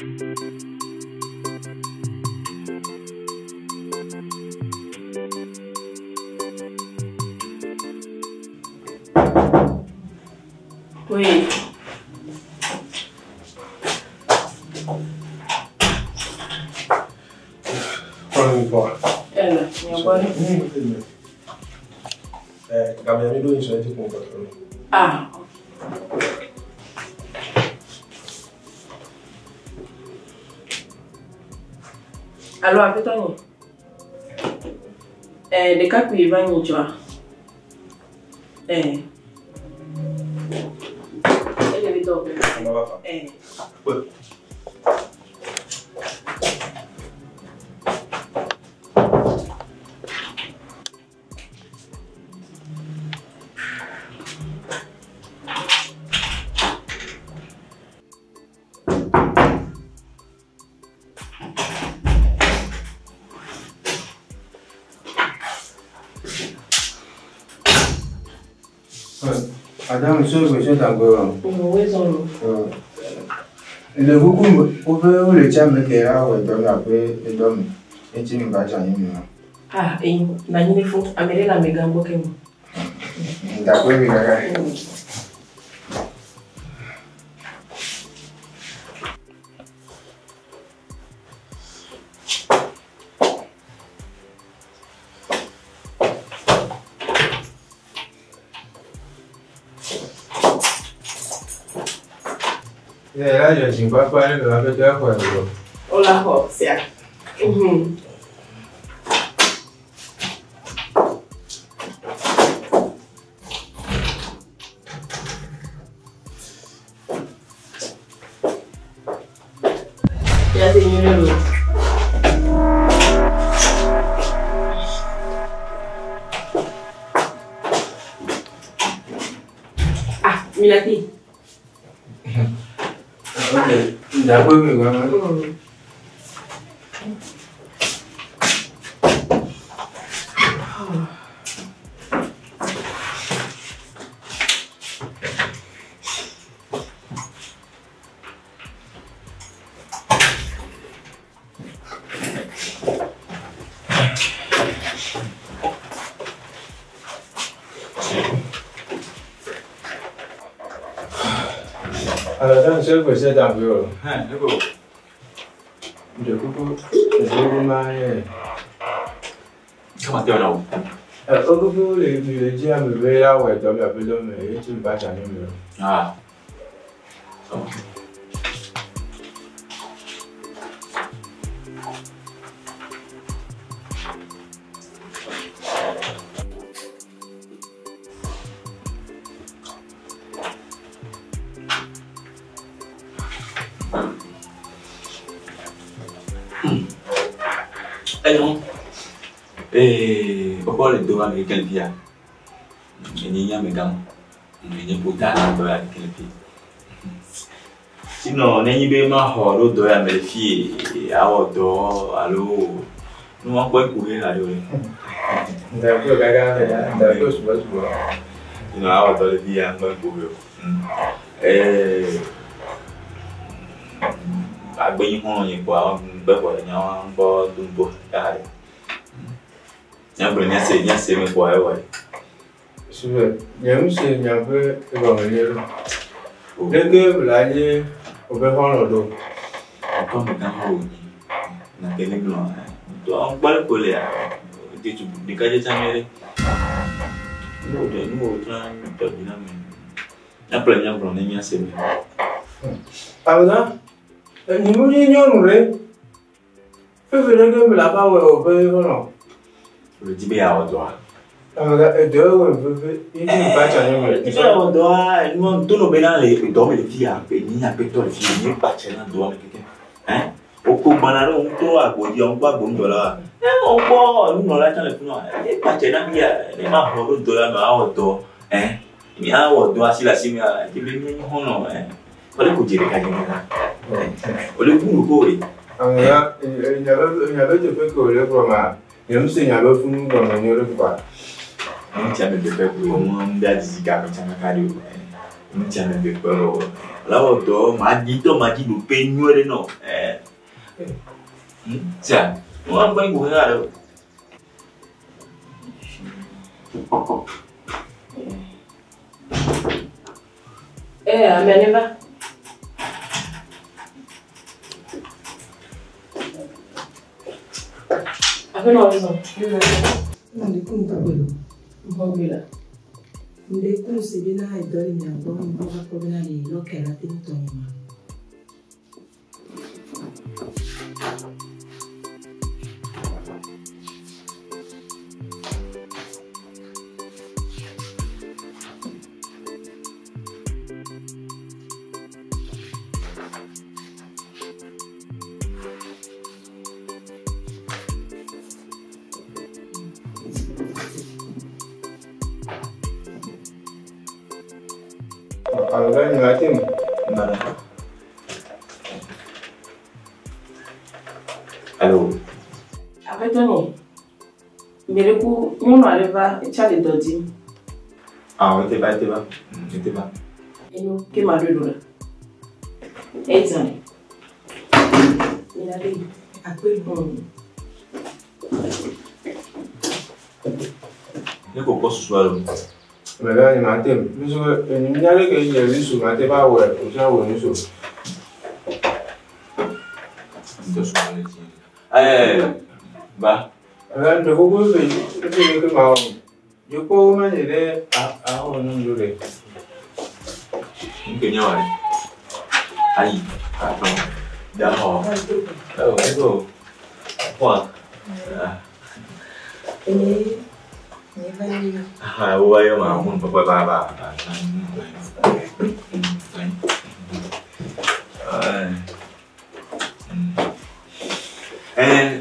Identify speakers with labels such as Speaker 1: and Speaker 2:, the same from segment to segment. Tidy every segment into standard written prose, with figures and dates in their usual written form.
Speaker 1: Oui. Ah. Alors, appelle-toi. Les cas qui vont tu vois. Elle est top.
Speaker 2: Madame, monsieur Tango.
Speaker 1: Oui, son
Speaker 2: Le beaucoup, vous pouvez le tiens, mais qui est là, où il après, et donne, et tu me vas jamais.
Speaker 1: Ah, et Nani faut amener la méga boquem.
Speaker 2: D'accord, oui, là, je ne sais pas quoi, elle va faire quoi.
Speaker 1: Oh la hop, c'est ça. Ya te mieux. Ah, Milati.
Speaker 2: D'accord, oui, vraiment. Alors, dans ce que c'est un peu. Je coupe. Je m'arrête.
Speaker 3: Comment tu es là?
Speaker 2: Le dia me veut là, ouais, tu as appelé l'homme et tu me vas jamais.
Speaker 3: Ah. Non. Pourquoi les deux américains viennent? Il n'y a pas de putain de sinon, il n'y a pas de américains allô. Nous on peut courir là.
Speaker 2: D'accord, d'accord, je vois.
Speaker 3: Il y a pas de vie à me courir. Bây giờ như quá bây giờ nhau có tung bột cái nhau bữa nay sẽ mình quá vậy
Speaker 2: super nhóm sẽ nhau với cái bọn người luôn đến cái lại như ở bên phong rồi luôn
Speaker 3: có một cái hồ là cái này nó tụi ông bắt được lẹ thì chụp đi cái cho mày đi ngủ cho tự nhiên mình nhau bữa nay nhau sẽ mình
Speaker 2: đó你们这鸟弄的，非那个没拉把我非好了。
Speaker 3: 我这边要多。
Speaker 2: 对，我非已经把钱用了。
Speaker 3: 这边要多啊，你们都能被那里多没得费啊，被你那被多的费，你把钱那多那个，我不把那种多啊，我用把工作了，我把你拿来讲来分了，你把钱那边你把好多多了，拿我多，你拿我多是啦是咪啊，这边你好喏，我来估计的看见没？我来估估的。
Speaker 2: 你要就别搞了个嘛，你们是要不父母讲你有的不管。
Speaker 3: 你讲的对不对？我们家自己干没讲的干的。Não tinha me pelo. Lá o do, mas dito do penho não. Já. Não vai correr.
Speaker 1: A minha neva. Apa nak orang?
Speaker 4: Nanti pun tak boleh.
Speaker 1: Bila?
Speaker 4: Nanti pun sebenarnya ada yang orang bawa korban ni lokal atin toma.
Speaker 2: Agora não vai ter.
Speaker 3: Allô.
Speaker 1: Après Tony, mais le coup, nous arrive à Charlie Dodi.
Speaker 3: Ah, on était pas.
Speaker 1: Et nous, qui m'a donné là? Et ça. Il a dit.
Speaker 4: Après bon.
Speaker 3: Ne ko ko susualo.
Speaker 2: Mais là, il m'a dit, nous sommes, il y a les que il y a les sous, mais pas ouais, on s'en va nous sous.
Speaker 3: Bah.
Speaker 2: Là, de beaucoup de pays, c'est que ma, je peux au moins aider à on nous donner.
Speaker 3: Mungkin nyawa. Ai, atau dah ho. Oh, itu. Wah.
Speaker 4: Ni vai.
Speaker 3: Ah, uai mah mun papa.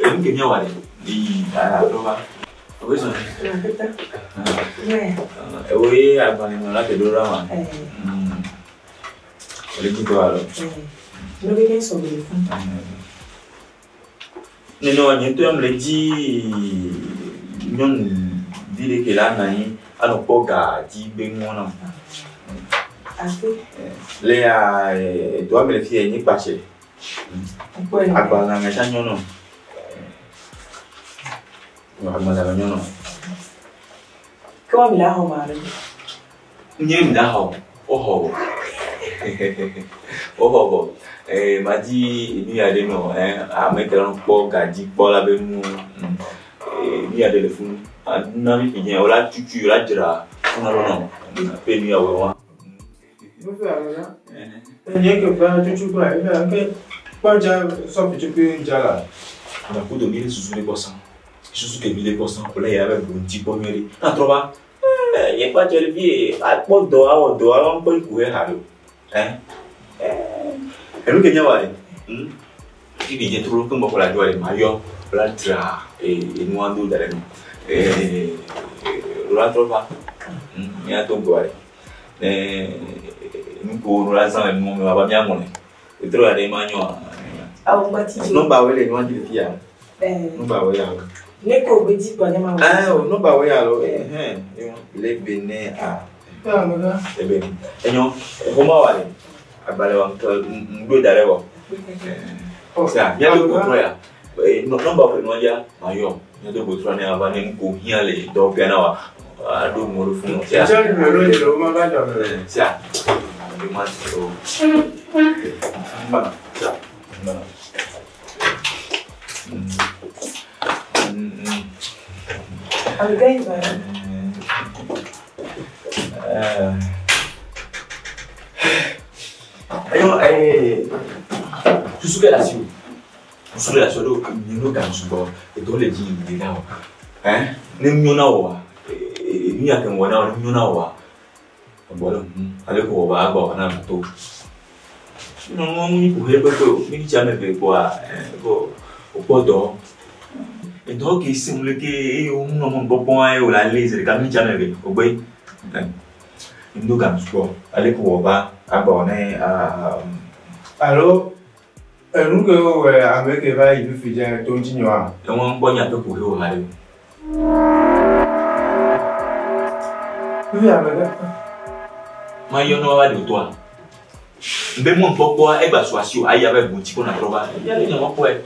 Speaker 3: Mungkin nyawa di apa? Apa sih? Oi, apa ni malah tidur lama. Lagi tu alo.
Speaker 4: Não vem sobre isso.
Speaker 3: Nino nyeto yang leji nyon dire ke la nai ano poga ji bengona. Le a do amele fie ni pache. Agba na ngasha nyono. Agba na nyono.
Speaker 1: Comment il a remarqué?
Speaker 3: Nye mi da ho. Oho. Oho. Madi ni ade no a mekran po gaji po la be mu. Ni ade le fun. Na mi pinya ola tutu la jira. Ona lo no. Pe ni awe wa.
Speaker 2: Vous faites là? Il y a que pas tu quoi, il y a que pas déjà ça peut tu peux déjà là.
Speaker 3: On a coup de 1000 sous 2%. Sous que 1000%, là il y avait un petit peu mieux. Na trova. Il y a pas de levier, a po do on peut courir halo. Elu kenya wale. Ibi je turu kumba kola dwale mayo, la tra nuandu dare no. La trova. Ya to dwale. Nuko la zan mu me baba miangone. Etro ade manyo.
Speaker 4: Au bati.
Speaker 3: No ba wele nuandu fia. No ba wele alo.
Speaker 4: Neko bedi pa nyama.
Speaker 3: No ba wele alo. Le bene a.
Speaker 2: Ah, mais
Speaker 3: Ebe. Enyo, homa wale. Abale wa ndo dare wa. Sa, ya do ko ya. No ba ko no ya mayo. Ya do ko tro na abane nko hiale do pia na wa. Ado mo ru fun.
Speaker 2: c'est ça le numéro de l'homme va dans le.
Speaker 3: Sa. De ma so. Ba. Sa. Ba.
Speaker 4: Alguém vai.
Speaker 3: Ayo, susu la siu. Susu la siu do nino kan subo. E do le ji ni na wa. Ne nyona wa. Ni akan wona wa nyona wa. Bolo, ale ko ba ba na to. No mo ni ko hebe ko, ni cha me be ko ko do. E do ki simule ke o no mo bo ai o la laser ka ni cha me be o gbe. Indo kan subo. Ale ko ba aba ne
Speaker 2: Alors, nous que avec Eva il veut faire un ton chinois.
Speaker 3: Donc on peut y aller pour le haler.
Speaker 2: Oui, avec.
Speaker 3: Ma yo no wa de to a. Mbe mo popo e gba so asi o ayi abe bu ti ko na roba. Ya le mo po e.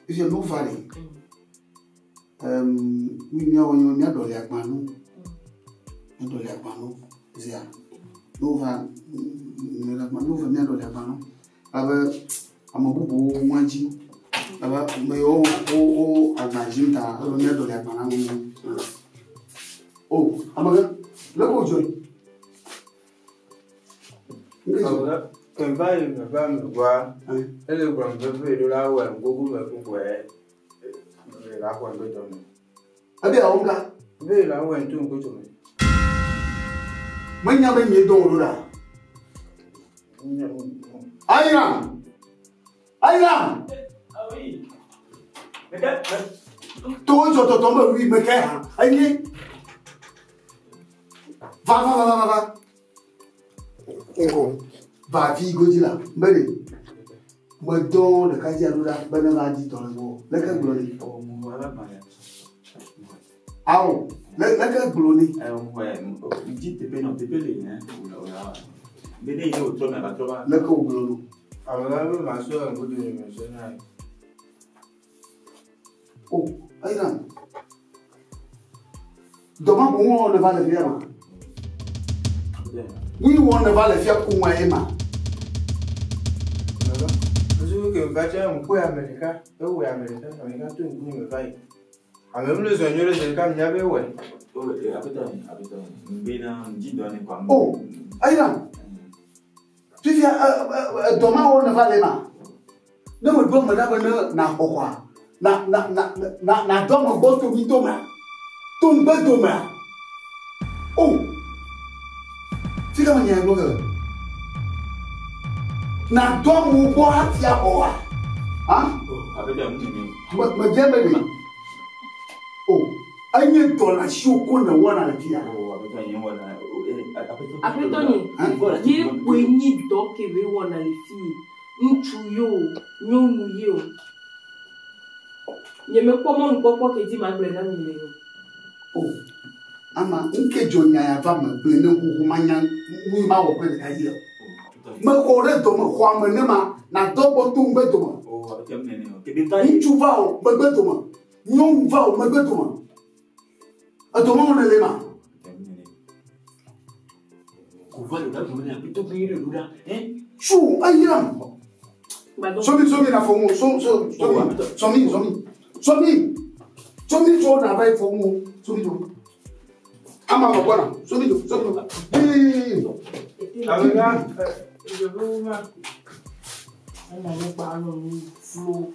Speaker 5: If you no valley, we know when you're dolly agbanu, and dolly agbanu, Zia. Nova, Nova, me dolly agbanu. I'm a boo, one G. About my own Agnajinta, I don't know dolly agbanu. Oh, I'm a local joy.
Speaker 2: Invite me, Bam, Telegram, $2 and Google where I want to go to me.
Speaker 5: I be a honga.
Speaker 2: Very, I went to go to me.
Speaker 5: When you bring me do that. I am. Told you to tomorrow we make her. I need. Va. Va fi gojila. Mbele. Mo don le kaji alura bana ga di ton go. Le ka glo ni.
Speaker 3: O mo wala ma ya.
Speaker 5: Aw, le ka glo ni.
Speaker 3: Di te pe no te pe le ne. Ola. Bene yo to me ba to ba.
Speaker 5: Le ka glo no.
Speaker 2: Alors, ma soeur a goûté le missionnaire.
Speaker 5: Oh, Airan. Demain, on ne va le faire. Oui, on ne va le faire pour moi, Emma.
Speaker 2: Je veux que Bachar me couille américain. Oui, américain, tout le monde me vaille. A même le soigneur de Cam n'y avait ouais.
Speaker 3: Oh, après, Bena, dit donner quoi.
Speaker 5: Oh, Airan. Tu viens, demain, on ne va le faire. Ne me donne pas na quoi. Na doma go to mi doma. Tumba doma. Oh. Fica manya ngoga. Na domu bo hatia boa. Ah?
Speaker 3: Abeta mtimi.
Speaker 5: Ma jembe ni. Oh. Anye dola shoko na wana na tia.
Speaker 3: Oh, abeta yin wana.
Speaker 1: Après ni kwenyi doke we wana le fi. Nchu yo, nyomu yo. Nyeme kwa mon popo ke di magbre na mi.
Speaker 5: Oh. Ama nke jonya ya va ma bene ku manya mu ma wo pe ka yi. Ma ko re do ma kwa ma ne ma na do bo tu mbe do ma.
Speaker 3: Oh, abeta mene. Ke be ta
Speaker 5: Nchu va o mbe do ma. Nyom va o mbe do ma. Ato mo ne le ma.
Speaker 3: Ko va le da ko mene abeta bi re lura.
Speaker 5: Chou, ayam. Somi na fomu, somi to na vai fomu, somi to. Ama mabwana, somi to.
Speaker 2: Amiga, je veux voir.
Speaker 1: On a pas un flow.